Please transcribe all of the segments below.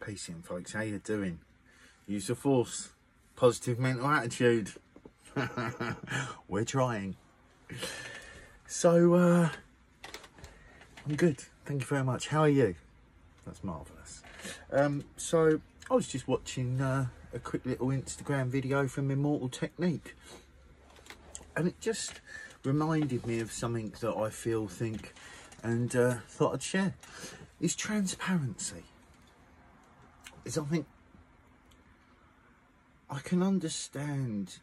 Peace in, folks. How you doing? Use the force. Positive mental attitude. We're trying. So, I'm good. Thank you very much. How are you? That's marvellous. So, I was just watching a quick little Instagram video from Immortal Technique. And it just reminded me of something that I think, and thought I'd share. Is transparency. Is I think I can understand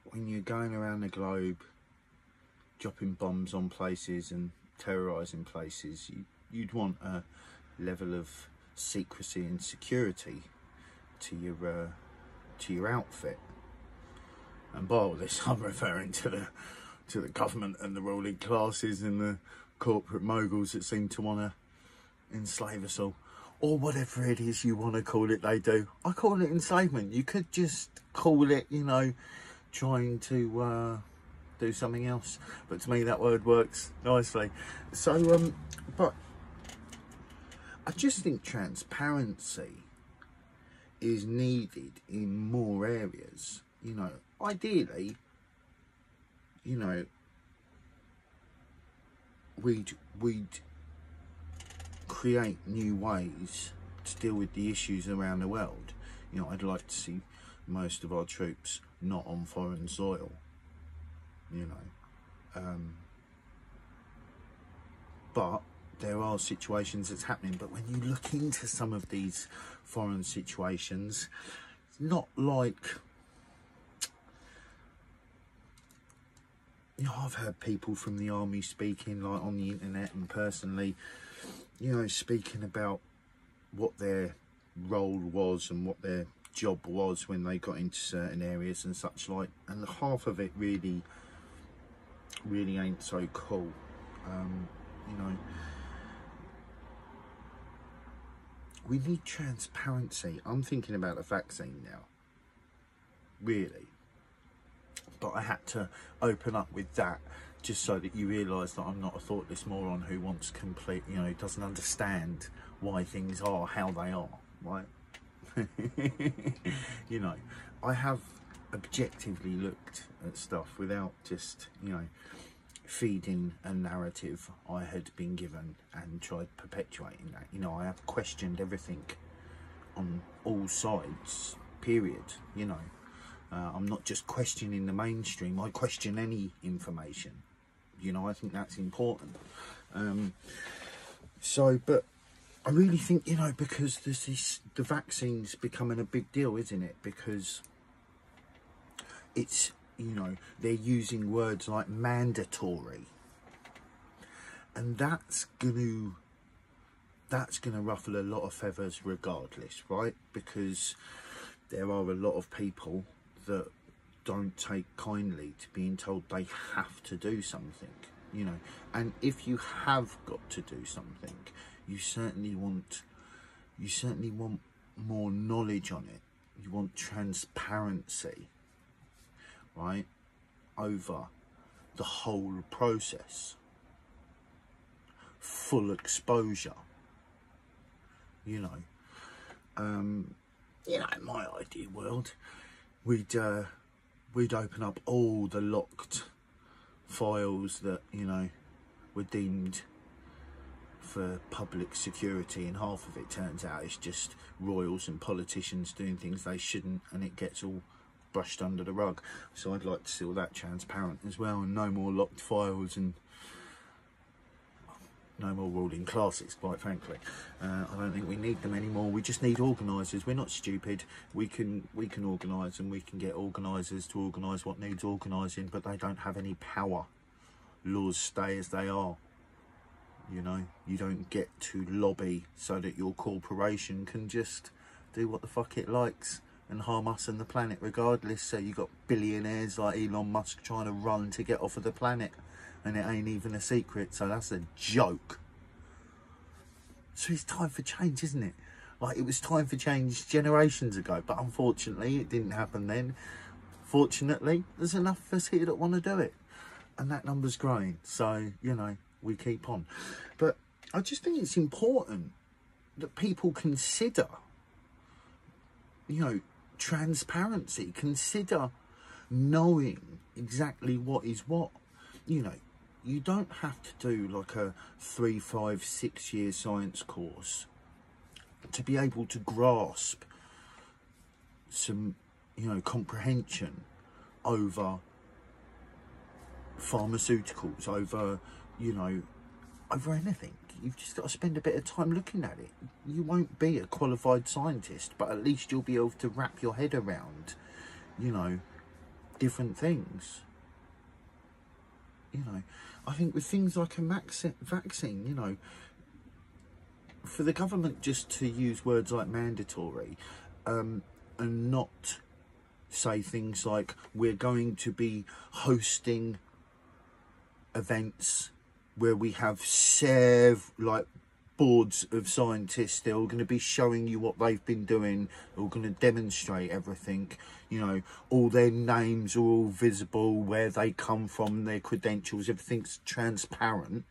when you're going around the globe dropping bombs on places and terrorising places, you'd want a level of secrecy and security to your outfit. And by all this, I'm referring to the government and the ruling classes and the corporate moguls that seem to want to enslave us all. Or whatever it is you want to call it, they do. I call it enslavement. You could just call it, you know, trying to do something else. But to me, that word works nicely. So, but I just think transparency is needed in more areas. You know, ideally, you know, we'd create new ways to deal with the issues around the world. You know, I'd like to see most of our troops not on foreign soil, you know, but there are situations that's happening. But when you look into some of these foreign situations, it's not like, you know, I've heard people from the army speaking, like on the internet and personally, you know, speaking about what their role was and what their job was when they got into certain areas and such like, and half of it really ain't so cool. You know, we need transparency. I'm thinking about the vaccine now, really, but I had to open up with that just so that you realise that I'm not a thoughtless moron who wants complete, you know, who doesn't understand why things are how they are, right? You know, I have objectively looked at stuff without just, you know, feeding a narrative I had been given and tried perpetuating that. You know, I have questioned everything on all sides, period, you know. I'm not just questioning the mainstream, I question any information. You know, I think that's important. So, but I really think, you know, because there's this, the vaccine's becoming a big deal, isn't it? Because it's, you know, they're using words like mandatory, and that's gonna ruffle a lot of feathers regardless, right? Because there are a lot of people that don't take kindly to being told they have to do something, you know. And if you have got to do something, you certainly want more knowledge on it. You want transparency, right, over the whole process, full exposure, you know. You know, in my ideal world, we'd open up all the locked files that, you know, were deemed for public security, and half of it turns out it's just royals and politicians doing things they shouldn't, and it gets all brushed under the rug. So I'd like to see all that transparent as well, and no more locked files and no more ruling classes, quite frankly. I don't think we need them anymore. We just need organisers. We're not stupid. We can organise, and we can get organisers to organise what needs organising, but they don't have any power. Laws stay as they are. You know, you don't get to lobby so that your corporation can just do what the fuck it likes and harm us and the planet regardless. So you got billionaires like Elon Musk trying to run to get off of the planet, and it ain't even a secret, so that's a joke. So it's time for change, isn't it? Like, it was time for change generations ago, but unfortunately it didn't happen then. Fortunately, there's enough of us here that want to do it, and that number's growing, so, you know, we keep on. But I just think it's important that people consider, you know, transparency, consider knowing exactly what is what. You know, you don't have to do like a 3, 5, 6 year science course to be able to grasp some, you know, comprehension over pharmaceuticals, over, you know, over anything. You've just got to spend a bit of time looking at it. You won't be a qualified scientist, but at least you'll be able to wrap your head around, you know, different things. You know, I think with things like a vaccine, you know, for the government just to use words like mandatory, and not say things like, we're going to be hosting events where we have like boards of scientists, they're all going to be showing you what they've been doing, they're all going to demonstrate everything, you know, all their names are all visible, where they come from, their credentials, everything's transparent.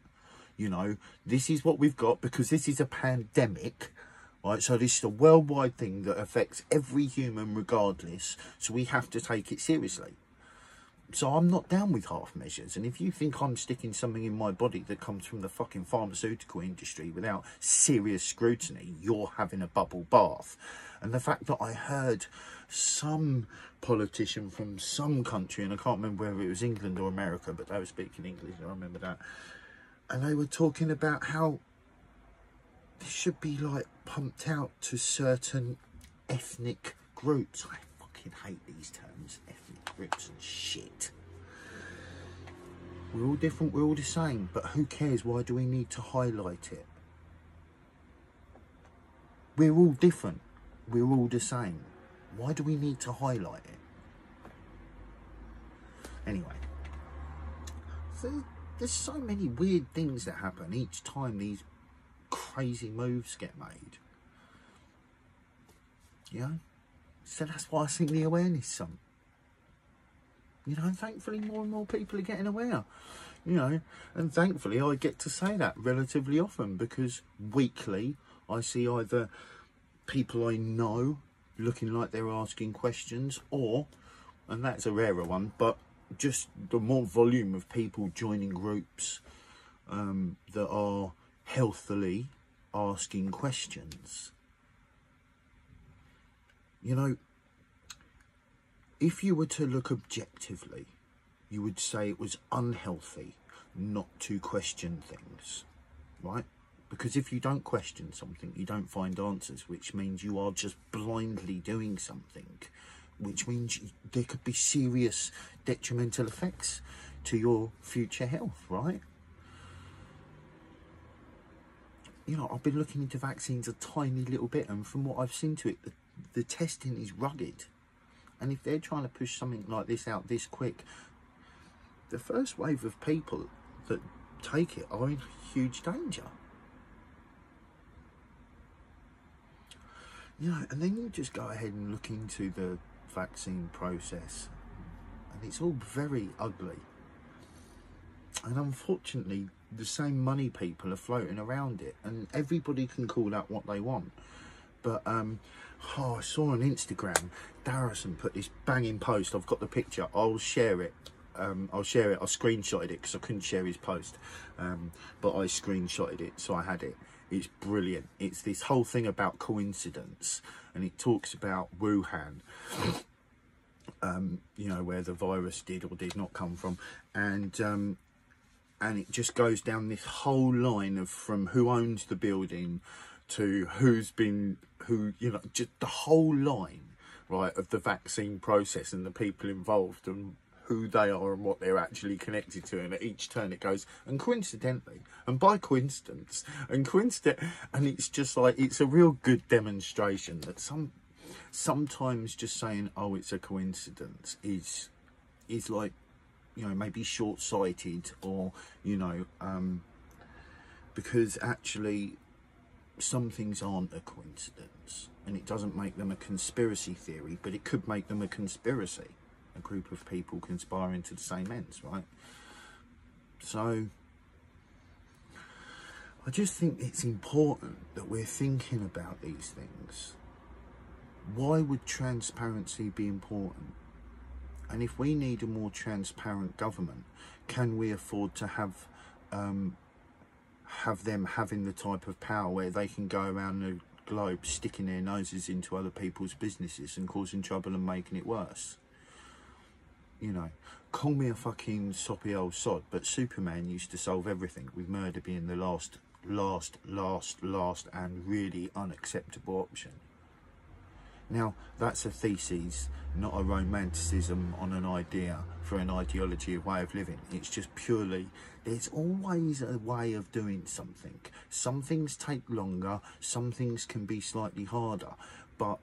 You know, this is what we've got because this is a pandemic, right? So this is a worldwide thing that affects every human regardless, so we have to take it seriously. So I'm not down with half measures, and if you think I'm sticking something in my body that comes from the fucking pharmaceutical industry without serious scrutiny, you're having a bubble bath. And the fact that I heard some politician from some country, and I can't remember whether it was England or America, but they were speaking English, I remember that, and they were talking about how this should be like pumped out to certain ethnic groups. I fucking hate these terms, ethnic groups and shit. We're all different, we're all the same, but who cares? Why do we need to highlight it? We're all different, we're all the same. Why do we need to highlight it? Anyway, so there's so many weird things that happen each time these crazy moves get made. You know? So that's why I sing the awareness song. You know, thankfully more and more people are getting aware. You know, and thankfully I get to say that relatively often, because weekly I see either people I know looking like they're asking questions, or, and that's a rarer one, but just the more volume of people joining groups that are healthily asking questions. You know, if you were to look objectively, you would say it was unhealthy not to question things, right? Because if you don't question something, you don't find answers, which means you are just blindly doing something, which means there could be serious detrimental effects to your future health, right? You know, I've been looking into vaccines a tiny little bit, and from what I've seen to it, the testing is rugged. And if they're trying to push something like this out this quick, the first wave of people that take it are in huge danger. You know, and then you just go ahead and look into the vaccine process, and it's all very ugly. And unfortunately, the same money people are floating around it, and everybody can call that what they want. But I saw on Instagram, Darrison put this banging post. I've got the picture. I'll share it. I screenshotted it because I couldn't share his post, but I screenshotted it, so I had it. It's brilliant. It's this whole thing about coincidence, and it talks about Wuhan, you know, where the virus did or did not come from, and it just goes down this whole line of from who owns the building to who, you know, just the whole line, right, of the vaccine process and the people involved and who they are and what they're actually connected to. And at each turn it goes, and coincidentally, and by coincidence, and and it's just like, it's a real good demonstration that sometimes just saying, oh, it's a coincidence is like, you know, maybe short-sighted, or, you know, because actually some things aren't a coincidence, and it doesn't make them a conspiracy theory, but it could make them a conspiracy, a group of people conspiring to the same ends, right? So I just think it's important that we're thinking about these things. Why would transparency be important? And if we need a more transparent government, can we afford to have them having the type of power where they can go around the globe sticking their noses into other people's businesses and causing trouble and making it worse? You know, call me a fucking soppy old sod, but Superman used to solve everything, with murder being the last and really unacceptable option. Now, that's a thesis, not a romanticism on an idea for an ideology, a way of living. It's just purely, there's always a way of doing something. Some things take longer, some things can be slightly harder, but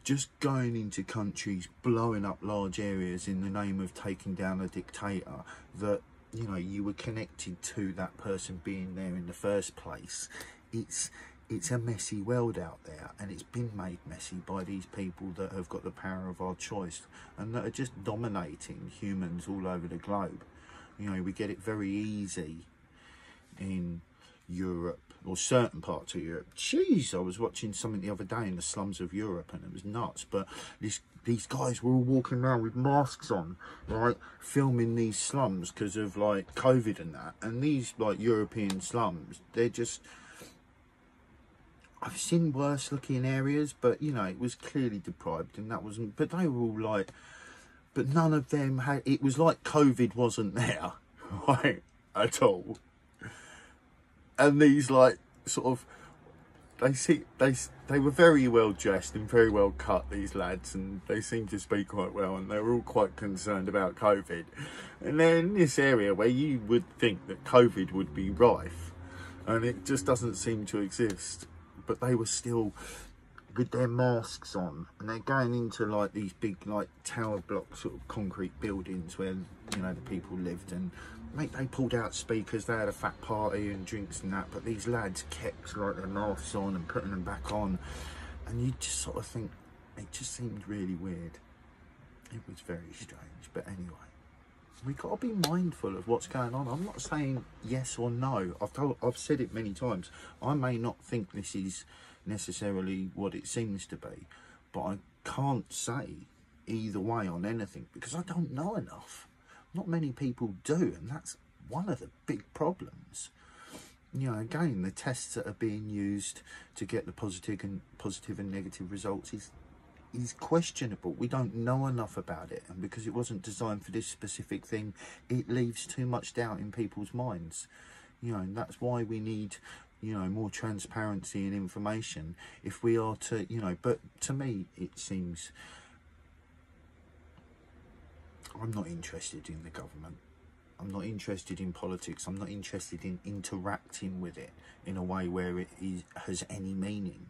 just going into countries, blowing up large areas in the name of taking down a dictator that, you know, you were connected to that person being there in the first place, it's a messy world out there, and it's been made messy by these people that have got the power of our choice and that are just dominating humans all over the globe. You know, we get it very easy in Europe, or certain parts of Europe. Jeez, I was watching something the other day in the slums of Europe and it was nuts, but these guys were all walking around with masks on, right, filming these slums because of like COVID and that. And these like European slums, they're just, I've seen worse looking areas, but you know, it was clearly deprived and that wasn't, but they were all like, but none of them had, it was like COVID wasn't there, right, at all. And these like sort of, they were very well dressed and very well cut, these lads, and they seemed to speak quite well, and they were all quite concerned about COVID. And they're in this area where you would think that COVID would be rife, and it just doesn't seem to exist. But they were still with their masks on, and they're going into like these big like tower block sort of concrete buildings where, you know, the people lived, and mate, they pulled out speakers, they had a fat party and drinks and that, but these lads kept like their masks on and putting them back on, and you just sort of think it just seemed really weird. It was very strange. But anyway, we got to be mindful of what's going on. I'm not saying yes or no. I've said it many times. I may not think this is necessarily what it seems to be, but I can't say either way on anything because I don't know enough. Not many people do, and that's one of the big problems. You know, again, the tests that are being used to get the positive and negative results is questionable. We don't know enough about it, and because it wasn't designed for this specific thing, it leaves too much doubt in people's minds. You know, and that's why we need, you know, more transparency and information if we are to, you know, but to me it seems, I'm not interested in the government. I'm not interested in politics. I'm not interested in interacting with it in a way where it has any meaning.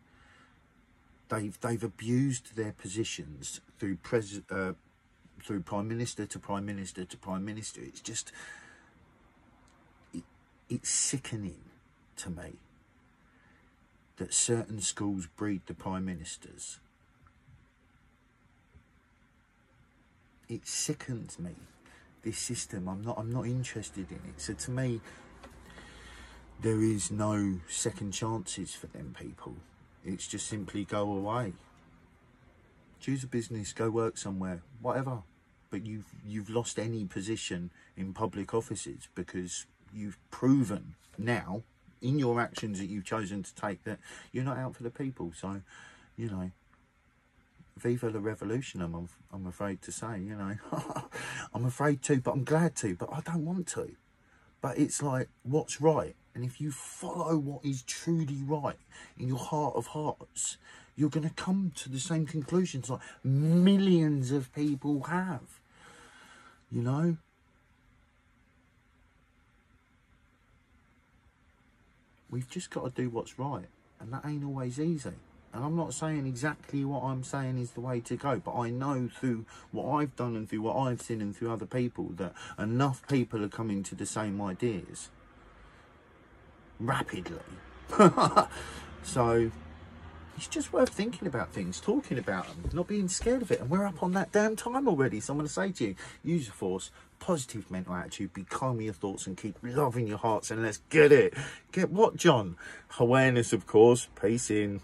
They've abused their positions through prime minister to prime minister to prime minister. It's just, it's sickening to me that certain schools breed the prime ministers. It sickens me, this system. I'm not interested in it. So to me, there is no second chances for them people. It's just simply go away, choose a business, go work somewhere, whatever. But you've lost any position in public offices because you've proven now in your actions that you've chosen to take that you're not out for the people. So, you know, viva la revolution, I'm afraid to say, you know. I'm afraid to, but I'm glad to, but I don't want to. But it's like, what's right? And if you follow what is truly right in your heart of hearts, you're going to come to the same conclusions like millions of people have, you know. We've just got to do what's right, and that ain't always easy. And I'm not saying exactly what I'm saying is the way to go, but I know through what I've done and through what I've seen and through other people that enough people are coming to the same ideas rapidly. So it's just worth thinking about things, talking about them, not being scared of it. And we're up on that damn time already. So I'm going to say to you, use the force, positive mental attitude, be calm with your thoughts, and keep loving your hearts, and let's get it. Get what, John? Awareness, of course. Peace in.